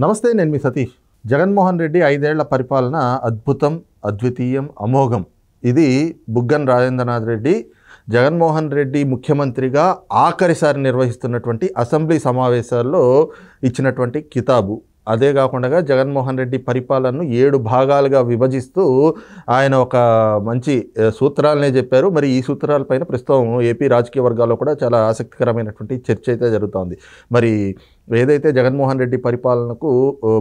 నమస్తే, నేను మీ సతీష్. జగన్మోహన్ రెడ్డి 5 ఏళ్ల పరిపాలన అద్భుతం, అద్వితీయం, అమోఘం. ఇది బుగ్గన రాజేంద్రనాథ్ రెడ్డి జగన్మోహన్ రెడ్డి ముఖ్యమంత్రిగా ఆఖరిసారి నిర్వహిస్తున్నటువంటి అసెంబ్లీ సమావేశాల్లో ఇచ్చినటువంటి కితాబు. అదే కాకుండా జగన్మోహన్ రెడ్డి పరిపాలనను 7 భాగాలుగా విభజిస్తూ ఆయన ఒక మంచి సూత్రాలనే చెప్పారు. మరి ఈ సూత్రాలపైన ప్రస్తుతం ఏపీ రాజకీయ వర్గాల్లో కూడా చాలా ఆసక్తికరమైనటువంటి చర్చ అయితే జరుగుతోంది. మరి ఏదైతే జగన్మోహన్ రెడ్డి పరిపాలనకు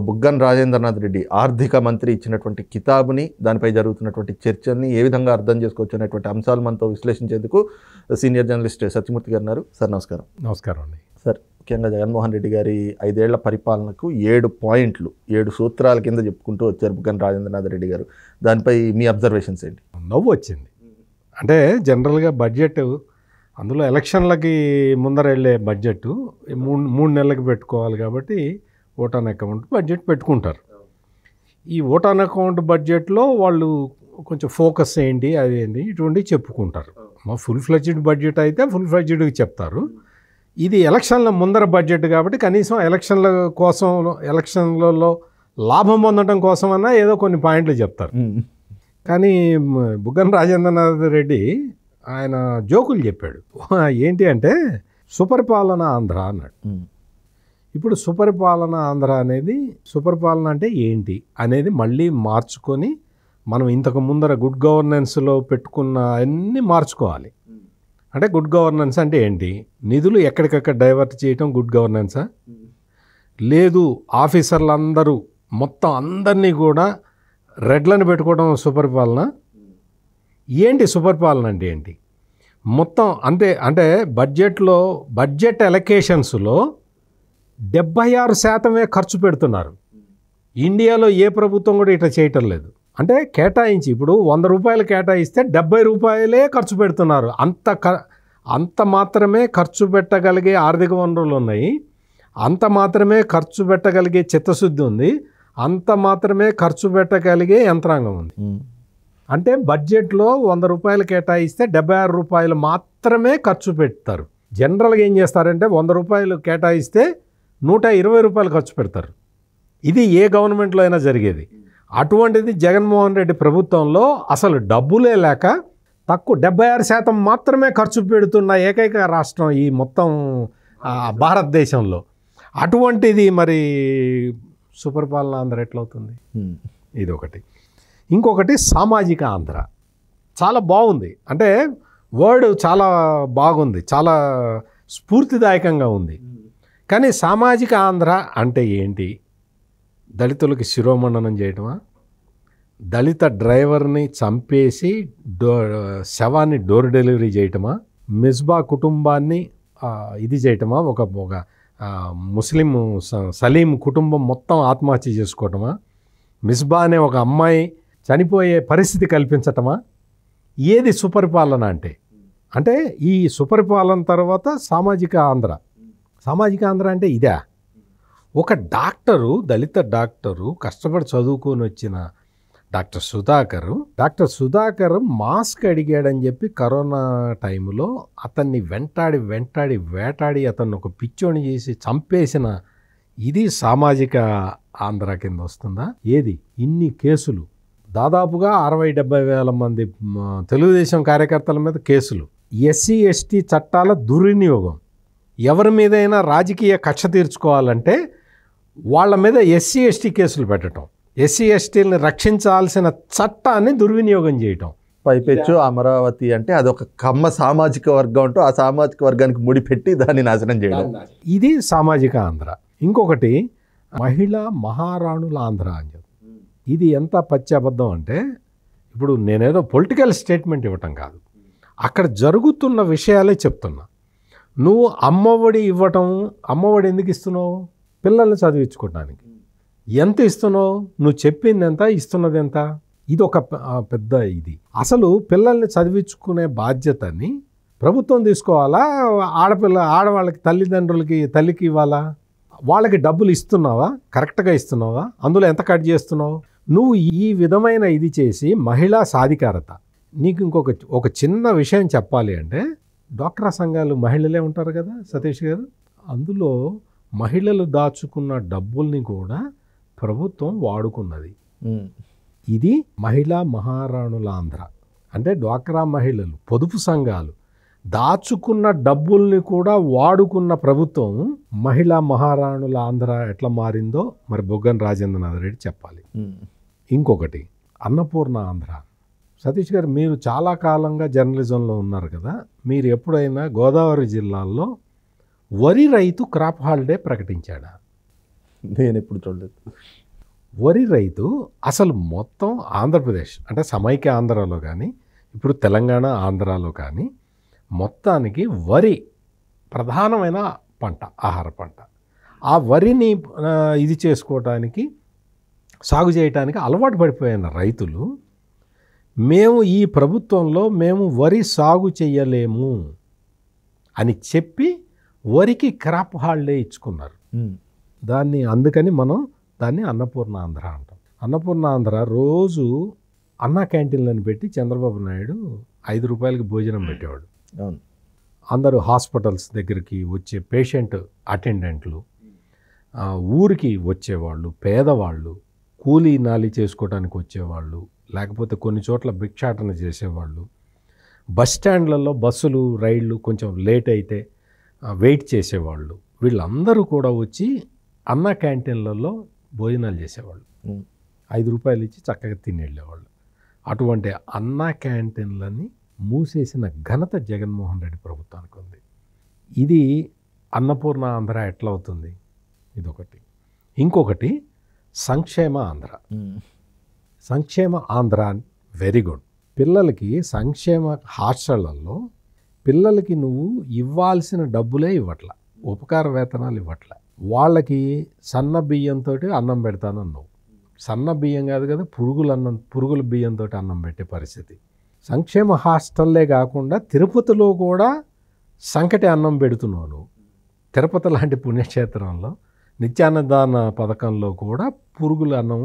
బుగ్గన రాజేంద్రనాథ్ రెడ్డి ఆర్థిక మంత్రి ఇచ్చినటువంటి కితాబుని, దానిపై జరుగుతున్నటువంటి చర్చల్ని ఏ విధంగా అర్థం చేసుకోవచ్చు అనేటువంటి అంశాలు మనతో విశ్లేషించేందుకు సీనియర్ జర్నలిస్ట్ సత్యమూర్తి గారు ఉన్నారు. సార్ నమస్కారం. నమస్కారం అండి. సార్, ముఖ్యంగా జగన్మోహన్ రెడ్డి గారి 5 ఏళ్ల పరిపాలనకు 7 పాయింట్లు, 7 సూత్రాల కింద చెప్పుకుంటూ వచ్చారు బుగ్గన రాజేంద్రనాథ్ రెడ్డి గారు. దానిపై మీ అబ్జర్వేషన్స్ ఏంటి? నవ్వు వచ్చింది. అంటే జనరల్గా బడ్జెట్, అందులో ఎలక్షన్లకి ముందర వెళ్ళే బడ్జెట్ 3 నెలలకు పెట్టుకోవాలి కాబట్టి ఓట్ ఆన్ అకౌంట్ బడ్జెట్ పెట్టుకుంటారు. ఈ ఓట్ ఆన్ అకౌంట్ బడ్జెట్లో వాళ్ళు కొంచెం ఫోకస్ ఏంటి, అది ఏంటి, ఇటువంటివి చెప్పుకుంటారు. మా ఫుల్ ఫ్లెడ్జ్డ్ బడ్జెట్ అయితే ఫుల్ ఫ్లెడ్జ్డ్గా చెప్తారు. ఇది ఎలక్షన్ల ముందర బడ్జెట్ కాబట్టి కనీసం ఎలక్షన్ల కోసం, ఎలక్షన్లలో లాభం పొందడం కోసమన్నా ఏదో కొన్ని పాయింట్లు చెప్తారు. కానీ బుగ్గన రాజేంద్రనాథ్ రెడ్డి ఆయన జోకులు చెప్పాడు. ఏంటి అంటే సుపరిపాలన ఆంధ్ర అన్నాడు. ఇప్పుడు సుపరిపాలన ఆంధ్ర అనేది, సుపరిపాలన అంటే ఏంటి అనేది మళ్ళీ మార్చుకొని మనం ఇంతకు ముందర గుడ్ గవర్నెన్స్లో పెట్టుకున్న అన్నీ మార్చుకోవాలి. అంటే గుడ్ గవర్నెన్స్ అంటే ఏంటి? నిధులు ఎక్కడికక్కడ డైవర్ట్ చేయటం గుడ్ గవర్నెన్సా? లేదు ఆఫీసర్లందరూ మొత్తం అందరినీ కూడా రెడ్లను పెట్టుకోవడం సుపరిపాలన? ఏంటి సుపరిపాలన అంటే ఏంటి? మొత్తం అంతే. అంటే బడ్జెట్లో, బడ్జెట్ ఎలకేషన్స్లో 76% ఖర్చు పెడుతున్నారు. ఇండియాలో ఏ ప్రభుత్వం కూడా ఇట్లా చేయటం లేదు. అంటే కేటాయించి, ఇప్పుడు 100 రూపాయలు కేటాయిస్తే 70 రూపాయలే ఖర్చు పెడుతున్నారు. అంత మాత్రమే ఖర్చు పెట్టగలిగే ఆర్థిక వనరులు ఉన్నాయి, అంత మాత్రమే ఖర్చు పెట్టగలిగే చిత్తశుద్ధి ఉంది, అంత మాత్రమే ఖర్చు పెట్టగలిగే యంత్రాంగం ఉంది. అంటే బడ్జెట్లో 100 రూపాయలు కేటాయిస్తే 76 రూపాయలు మాత్రమే ఖర్చు పెడతారు. జనరల్గా ఏం చేస్తారంటే 100 రూపాయలు కేటాయిస్తే 120 రూపాయలు ఖర్చు పెడతారు. ఇది ఏ గవర్నమెంట్లో అయినా జరిగేది. అటువంటిది జగన్మోహన్ రెడ్డి ప్రభుత్వంలో అసలు డబ్బులే లేక తక్కువ 76% మాత్రమే ఖర్చు పెడుతున్న ఏకైక రాష్ట్రం ఈ మొత్తం భారతదేశంలో. అటువంటిది మరి సుపరిపాలన ఆంధ్ర ఎట్లవుతుంది? ఇది ఒకటి. ఇంకొకటి సామాజిక ఆంధ్ర. చాలా బాగుంది. అంటే వర్డ్ చాలా బాగుంది, చాలా స్ఫూర్తిదాయకంగా ఉంది. కానీ సామాజిక ఆంధ్ర అంటే ఏంటి? దళితులకి శిరోమండనం చేయటమా? దళిత డ్రైవర్ని చంపేసి శవాన్ని డోర్ డెలివరీ చేయటమా? మిస్బా కుటుంబాన్ని ఇది చేయటమా? ఒక ముస్లిం సలీం కుటుంబం మొత్తం ఆత్మహత్య చేసుకోవటమా? మిస్బా అనే ఒక అమ్మాయి చనిపోయే పరిస్థితి కల్పించటమా? ఏది సుపరిపాలన అంటే? అంటే ఈ సుపరిపాలన తర్వాత సామాజిక ఆంధ్ర. సామాజిక ఆంధ్ర అంటే ఇదే. ఒక డాక్టరు, దళిత డాక్టరు, కష్టపడి చదువుకొని వచ్చిన డాక్టర్ సుధాకర్ మాస్క్ అడిగాడని చెప్పి కరోనా టైంలో అతన్ని వేటాడి అతన్ని ఒక పిచ్చోని చేసి చంపేసిన ఇది సామాజిక ఆంధ్ర కింద వస్తుందా? ఏది? ఇన్ని కేసులు, దాదాపుగా 60-70 వేల మంది తెలుగుదేశం కార్యకర్తల మీద కేసులు, ఎస్సీ ఎస్టీ చట్టాల దుర్వినియోగం. ఎవరి మీదైనా రాజకీయ కక్ష తీర్చుకోవాలంటే వాళ్ళ మీద ఎస్సీ ఎస్టీ కేసులు పెట్టడం, ఎస్సీ ఎస్టీలని రక్షించాల్సిన చట్టాన్ని దుర్వినియోగం చేయటం. పైపెచ్చు అమరావతి అంటే అదొక కమ్మ సామాజిక వర్గం అంటూ ఆ సామాజిక వర్గానికి ముడిపెట్టి దాన్ని నాశనం చేయడం. ఇది సామాజిక ఆంధ్ర. ఇంకొకటి మహిళా మహారాణుల ఆంధ్ర అని చెప్పి. ఇది ఎంత పచ్చాబద్ధం అంటే, ఇప్పుడు నేనేదో పొలిటికల్ స్టేట్మెంట్ ఇవ్వటం కాదు, అక్కడ జరుగుతున్న విషయాలే చెప్తున్నా. నువ్వు అమ్మఒడి ఇవ్వటం, అమ్మఒడి ఎందుకు ఇస్తున్నావు? పిల్లల్ని చదివించుకోవడానికి. ఎంత ఇస్తున్నావు? నువ్వు చెప్పింది ఎంత, ఇస్తున్నది ఎంత? ఇది ఒక పెద్ద ఇది. అసలు పిల్లల్ని చదివించుకునే బాధ్యతని ప్రభుత్వం తీసుకోవాలా? ఆడవాళ్ళకి, తల్లికి ఇవ్వాలా? వాళ్ళకి డబ్బులు ఇస్తున్నావా? కరెక్ట్గా ఇస్తున్నావా? అందులో ఎంత కట్ చేస్తున్నావు? నువ్వు ఈ విధమైన ఇది చేసి మహిళా సాధికారత. నీకు ఒక చిన్న విషయం చెప్పాలి అంటే, డ్వాక్రా సంఘాలు మహిళలే ఉంటారు కదా సతీష్ గారు, అందులో మహిళలు దాచుకున్న డబ్బుల్ని కూడా ప్రభుత్వం వాడుకున్నది. ఇది మహిళా మహారాణుల ఆంధ్ర అంటే డ్వాక్రా మహిళలు పొదుపు సంఘాలు దాచుకున్న డబ్బుల్ని కూడా వాడుకున్న ప్రభుత్వం మహిళా మహారాణుల ఆంధ్ర ఎట్లా మారిందో మరి బుగ్గన రాజేంద్రనాథ్ రెడ్డి చెప్పాలి. ఇంకొకటి అన్నపూర్ణ ఆంధ్ర. సతీష్ గారు, మీరు చాలా కాలంగా జర్నలిజంలో ఉన్నారు కదా, మీరు ఎప్పుడైనా గోదావరి జిల్లాల్లో వరి రైతు క్రాప్ హాలిడే ప్రకటించాడా? నేను ఎప్పుడు చూడలేదు. వరి రైతు అసలు మొత్తం ఆంధ్రప్రదేశ్ అంటే సమైక్య ఆంధ్రాలో కానీ ఇప్పుడు తెలంగాణ ఆంధ్రాలో కానీ మొత్తానికి వరి ప్రధానమైన పంట, ఆహార పంట. ఆ వరిని ఇది చేసుకోవటానికి సాగు చేయటానికి అలవాటు పడిపోయిన రైతులు మేము ఈ ప్రభుత్వంలో మేము వరి సాగు చేయలేము అని చెప్పి వరికి క్రాప్ హాలిడే ఇచ్చుకున్నారు. అందుకని మనం దాన్ని అన్నపూర్ణ ఆంధ్ర అంటాం. అన్నపూర్ణ ఆంధ్ర రోజు అన్నా క్యాంటీన్లను పెట్టి చంద్రబాబు నాయుడు 5 రూపాయలకి భోజనం పెట్టేవాడు. అందరూ హాస్పిటల్స్ దగ్గరికి వచ్చే పేషెంట్ అటెండెంట్లు, ఊరికి వచ్చేవాళ్ళు, పేదవాళ్ళు, కూలీ నాలి చేసుకోవడానికి వచ్చేవాళ్ళు, లేకపోతే కొన్ని చోట్ల భిక్షాటన చేసేవాళ్ళు, బస్ స్టాండ్లలో బస్సులు రైళ్ళు కొంచెం లేట్ అయితే వెయిట్ చేసేవాళ్ళు, వీళ్ళందరూ కూడా వచ్చి అన్నా క్యాంటీన్లలో భోజనాలు చేసేవాళ్ళు. 5 రూపాయలు ఇచ్చి చక్కగా తిని వెళ్ళేవాళ్ళు. అటువంటి అన్నా క్యాంటీన్లని మూసేసిన ఘనత జగన్మోహన్ రెడ్డి ప్రభుత్వానికి ఉంది. ఇది అన్నపూర్ణ ఆంధ్ర ఎట్లా అవుతుంది? ఇదొకటి. ఇంకొకటి సంక్షేమ ఆంధ్ర. సంక్షేమ ఆంధ్ర వెరీ గుడ్. పిల్లలకి సంక్షేమ హాస్టళ్లలో పిల్లలకి నువ్వు ఇవ్వాల్సిన డబ్బులే ఇవ్వట్ల, ఉపకార వేతనాలు ఇవ్వట్ల. వాళ్ళకి సన్న బియ్యంతో అన్నం పెడతానన్నావు. సన్న బియ్యం కాదు కదా, పురుగుల బియ్యంతో అన్నం పెట్టే పరిస్థితి. సంక్షేమ హాస్టల్లే కాకుండా తిరుపతిలో కూడా సంకటి అన్నం పెడుతున్నావు. తిరుపతి లాంటి పుణ్యక్షేత్రంలో నిత్యాన్నదాన పథకంలో కూడా పురుగుల అన్నం,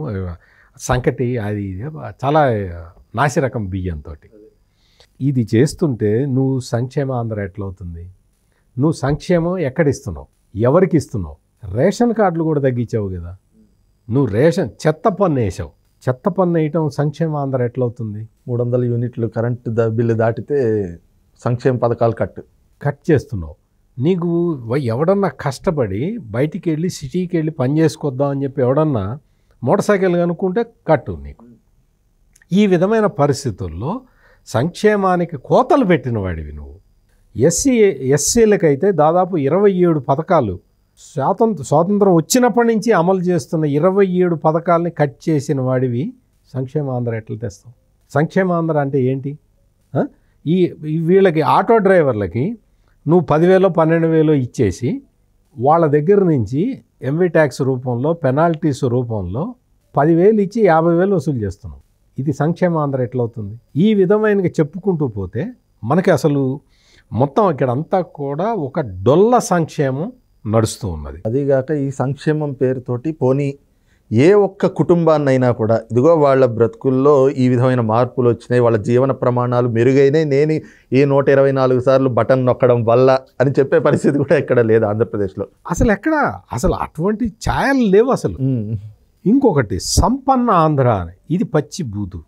సంకటి, అది చాలా నాసిరకం బియ్యంతో ఇది చేస్తుంటే నువ్వు సంక్షేమ ఆంధ్ర ఎట్లవుతుంది? నువ్వు సంక్షేమం ఎక్కడిస్తున్నావు, ఎవరికి ఇస్తున్నావు? రేషన్ కార్డులు కూడా తగ్గించావు కదా. నువ్వు చెత్త పన్ను వేసావు. చెత్త పన్ను వేయటం సంక్షేమ ఆంధ్ర ఎట్లవుతుంది? 300 యూనిట్లు కరెంటు బిల్లు దాటితే సంక్షేమ పథకాలు కట్ చేస్తున్నావు. నీకు ఎవడన్నా కష్టపడి బయటికి వెళ్ళి సిటీకి వెళ్ళి పని చేసుకొద్దాం అని చెప్పి ఎవడన్నా మోటార్ సైకిల్ కనుక్కుంటే కట్టు నీకు. ఈ విధమైన పరిస్థితుల్లో సంక్షేమానికి కోతలు పెట్టిన వాడివి నువ్వు. ఎస్సీలకైతే దాదాపు 27 పథకాలు స్వాతంత్రం వచ్చినప్పటి నుంచి అమలు చేస్తున్న 27 పథకాలని కట్ చేసిన వాడివి సంక్షేమ ఆంధ్ర ఎట్లా తెస్తావు? సంక్షేమ ఆంధ్ర అంటే ఏంటి? వీళ్ళకి ఆటో డ్రైవర్లకి నువ్వు 10,000 12,000 ఇచ్చేసి వాళ్ళ దగ్గర నుంచి ఎంవీ ట్యాక్స్ రూపంలో పెనాల్టీస్ రూపంలో 10,000 ఇచ్చి 50,000 వసూలు చేస్తున్నావు. ఇది సంక్షేమ ఆంధ్ర ఎట్లవుతుంది? ఈ విధమైన చెప్పుకుంటూ పోతే మనకి అసలు మొత్తం ఇక్కడంతా కూడా ఒక డొల్ల సంక్షేమం నడుస్తూ ఉన్నది. అదిగాక ఈ సంక్షేమం పేరుతోటి పోనీ ఏ ఒక్క కుటుంబాన్నైనా కూడా ఇదిగో వాళ్ళ బ్రతుకుల్లో ఈ విధమైన మార్పులు వచ్చినాయి, వాళ్ళ జీవన ప్రమాణాలు మెరుగైనాయి, నేను ఈ 124 సార్లు బటన్ నొక్కడం వల్ల అని చెప్పే పరిస్థితి కూడా ఎక్కడ లేదు ఆంధ్రప్రదేశ్లో. అసలు అటువంటి ఛాయలు లేవు అసలు. ఇంకొకటి సంపన్న ఆంధ్ర అని, ఇది పచ్చి బూతు.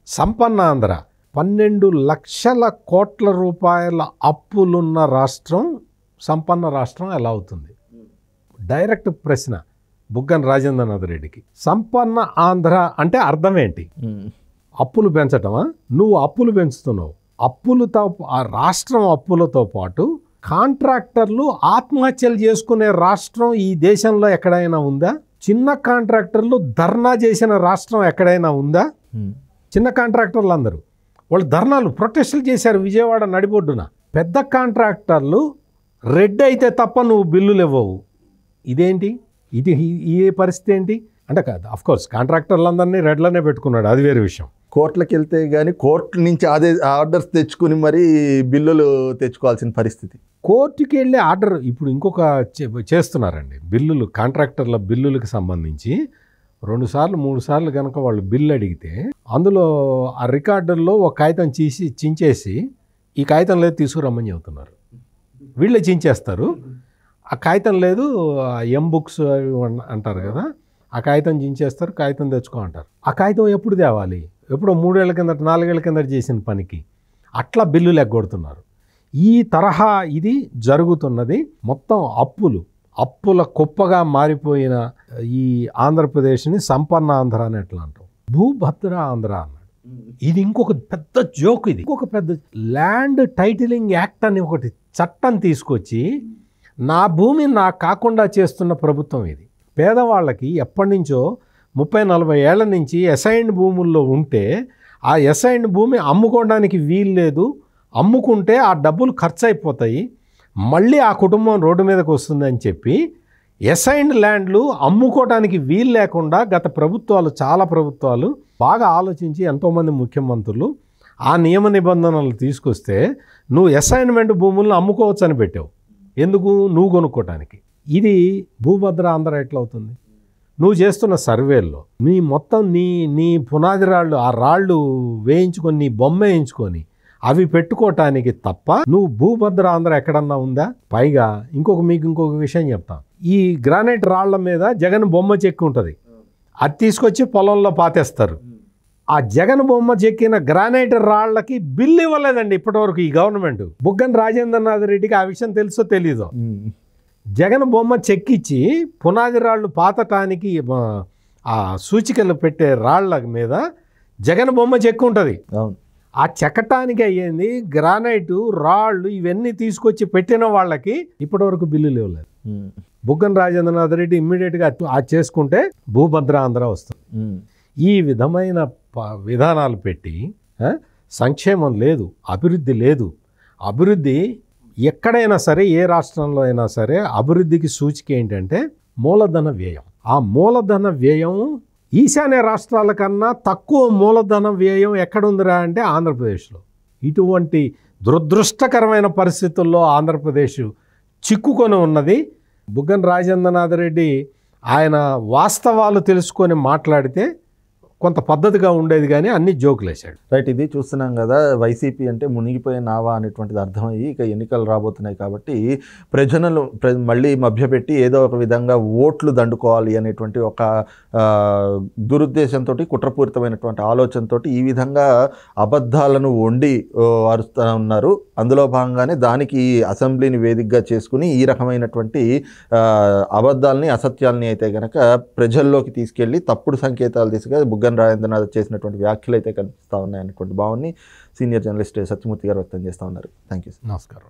సంపన్న ఆంధ్ర 12 లక్షల కోట్ల రూపాయల అప్పులున్న రాష్ట్రం సంపన్న రాష్ట్రం ఎలా అవుతుంది? డైరెక్ట్ ప్రశ్న బుగ్గన రాజేంద్రనాథ్ రెడ్డికి. సంపన్న ఆంధ్ర అంటే అర్థం ఏంటి? అప్పులు పెంచటమా? నువ్వు అప్పులు పెంచుతున్నావు. అప్పులతో ఆ రాష్ట్రం అప్పులతో పాటు కాంట్రాక్టర్లు ఆత్మహత్యలు చేసుకునే రాష్ట్రం ఈ దేశంలో ఎక్కడైనా ఉందా? చిన్న కాంట్రాక్టర్లు ధర్నా చేసిన రాష్ట్రం ఎక్కడైనా ఉందా? చిన్న కాంట్రాక్టర్లు అందరూ వాళ్ళు ధర్నాలు ప్రొటెస్టులు చేశారు విజయవాడ నడిబొడ్డున. పెద్ద కాంట్రాక్టర్లు రెడ్ అయితే తప్ప నువ్వు బిల్లులు ఇవ్వవు. ఇదేంటి? ఈ పరిస్థితి ఏంటి అంటే కాదు. అఫ్కోర్స్ కాంట్రాక్టర్లందరినీ రెడ్లనే పెట్టుకున్నాడు, అది వేరే విషయం. కోర్టులకు వెళ్తే కానీ కోర్టు నుంచి ఆర్డర్స్ తెచ్చుకుని మరీ బిల్లులు తెచ్చుకోవాల్సిన పరిస్థితి. కోర్టుకి వెళ్ళే ఆర్డర్ ఇప్పుడు ఇంకొక చేస్తున్నారండి. బిల్లులు, కాంట్రాక్టర్ల బిల్లులకు సంబంధించి 2 సార్లు 3 సార్లు కనుక వాళ్ళు బిల్లు అడిగితే అందులో ఆ రికార్డుల్లో ఒక కాగితం చించేసి ఈ కాగితం లేదు తీసుకురమ్మని చెబుతున్నారు. వీళ్ళే చించేస్తారు. ఆ కాగితం లేదు, ఎం బుక్స్ అంటారు కదా, ఆ కాగితం చించేస్తారు, కాగితం తెచ్చుకో అంటారు. ఆ కాగితం ఎప్పుడు తేవాలి? ఎప్పుడో 3 ఏళ్ల కిందట 4 ఏళ్ల కిందట చేసిన పనికి అట్లా బిల్లులు ఎగ్గొడుతున్నారు. ఈ తరహా ఇది జరుగుతున్నది. మొత్తం అప్పుల కుప్పగా మారిపోయిన ఈ ఆంధ్రప్రదేశ్ని సంపన్న ఆంధ్ర అని ఎట్లా అంటాం, భూభద్ర ఆంధ్ర అన్నాడు. ఇది ఇంకొక పెద్ద జోక్. ఇది ఇంకొక పెద్ద ల్యాండ్ టైటిలింగ్ యాక్ట్ అని ఒకటి చట్టం తీసుకొచ్చి నా భూమి నాకు కాకుండా చేస్తున్న ప్రభుత్వం ఇది. పేదవాళ్ళకి ఎప్పటి నుంచో 30-40 ఏళ్ల నుంచి అసైన్డ్ భూముల్లో ఉంటే ఆ అసైన్డ్ భూమి అమ్ముకోవడానికి వీలు లేదు, అమ్ముకుంటే ఆ డబ్బులు ఖర్చు అయిపోతాయి, మళ్ళీ ఆ కుటుంబం రోడ్డు మీదకి వస్తుందని చెప్పి అసైన్డ్ ల్యాండ్లు అమ్ముకోవడానికి వీలు లేకుండా గత ప్రభుత్వాలు, చాలా ప్రభుత్వాలు బాగా ఆలోచించి ఎంతోమంది ముఖ్యమంత్రులు ఆ నియమ నిబంధనలు తీసుకొస్తే నువ్వు అసైన్మెంట్ భూములను అమ్ముకోవచ్చు అని పెట్టావు. ఎందుకు? నువ్వు కొనుక్కోవటానికి. ఇది భూభద్ర ఆంధ్ర ఎట్లా అవుతుంది? నువ్వు చేస్తున్న సర్వేల్లో మొత్తం నీ పునాది రాళ్ళు, ఆ రాళ్ళు వేయించుకొని నీ బొమ్మ వేయించుకొని అవి పెట్టుకోవటానికి తప్ప నువ్వు భూభద్ర ఆంధ్ర ఎక్కడన్నా ఉందా? పైగా ఇంకొక విషయం చెప్తాను. ఈ గ్రానైట్ రాళ్ల మీద జగన్ బొమ్మ చెక్కి ఉంటుంది, అది తీసుకొచ్చి పొలంలో పాతేస్తారు. ఆ జగన్ బొమ్మ చెక్కిన గ్రానైట్ రాళ్లకి బిల్లు ఇవ్వలేదండి ఇప్పటివరకు ఈ గవర్నమెంట్. బుగ్గన రాజేంద్రనాథ్ రెడ్డికి ఆ విషయం తెలుసో తెలీదో, జగన్ బొమ్మ చెక్కిచ్చి పునాది రాళ్ళు పాతటానికి ఆ సూచికలు పెట్టే రాళ్ల మీద జగన్ బొమ్మ చెక్కు ఉంటుంది. ఆ చెక్కటానికి అయ్యింది గ్రానైటు రాళ్ళు ఇవన్నీ తీసుకొచ్చి పెట్టిన వాళ్ళకి ఇప్పటివరకు బిల్లులు ఇవ్వలేదు. బుగ్గన రాజేంద్రనాథ్ రెడ్డి ఇమ్మీడియట్గా ఆ చేసుకుంటే భూభద్ర ఆంధ్ర వస్తుంది. ఈ విధమైన విధానాలు పెట్టి సంక్షేమం లేదు, అభివృద్ధి లేదు. అభివృద్ధి ఎక్కడైనా సరే, ఏ రాష్ట్రంలో అయినా సరే అభివృద్ధికి సూచిక ఏంటంటే మూలధన వ్యయం. ఆ మూలధన వ్యయం ఈశాన్య రాష్ట్రాల కన్నా తక్కువ మూలధన వ్యయం ఎక్కడుందిరా అంటే ఆంధ్రప్రదేశ్లో. ఇటువంటి దురదృష్టకరమైన పరిస్థితుల్లో ఆంధ్రప్రదేశ్ చిక్కుకొని ఉన్నది. బుగ్గన రాజేంద్రనాథ్ రెడ్డి ఆయన వాస్తవాలు తెలుసుకొని మాట్లాడితే కొంత పద్ధతిగా ఉండేది, కానీ అన్ని జోకులు వేశాడు. రైట్, ఇది చూస్తున్నాం కదా, వైసీపీ అంటే మునిగిపోయే నావా అనేటువంటిది అర్థమయ్యి ఇక ఎన్నికలు రాబోతున్నాయి కాబట్టి ప్రజలను మళ్ళీ మభ్యపెట్టి ఏదో ఒక విధంగా ఓట్లు దండుకోవాలి అనేటువంటి ఒక దురుద్దేశంతో, కుట్రపూరితమైనటువంటి ఆలోచనతో ఈ విధంగా అబద్ధాలను వండి అరుస్తూ ఉన్నారు. అందులో భాగంగానే దానికి అసెంబ్లీని వేదికగా చేసుకుని ఈ రకమైనటువంటి అబద్ధాలని, అసత్యాలని అయితే కనుక ప్రజల్లోకి తీసుకెళ్ళి తప్పుడు సంకేతాలు తీసుగా బుగ్గన రాజేంద్రనాథ్ చేసినటువంటి వ్యాఖ్యలు అయితే కనిపిస్తూ ఉన్నాయనేటువంటి భావాన్ని సీనియర్ జర్నలిస్ట్ సత్యమూర్తి గారు వ్యక్తం చేస్తూ ఉన్నారు. Thank you. నమస్కారం.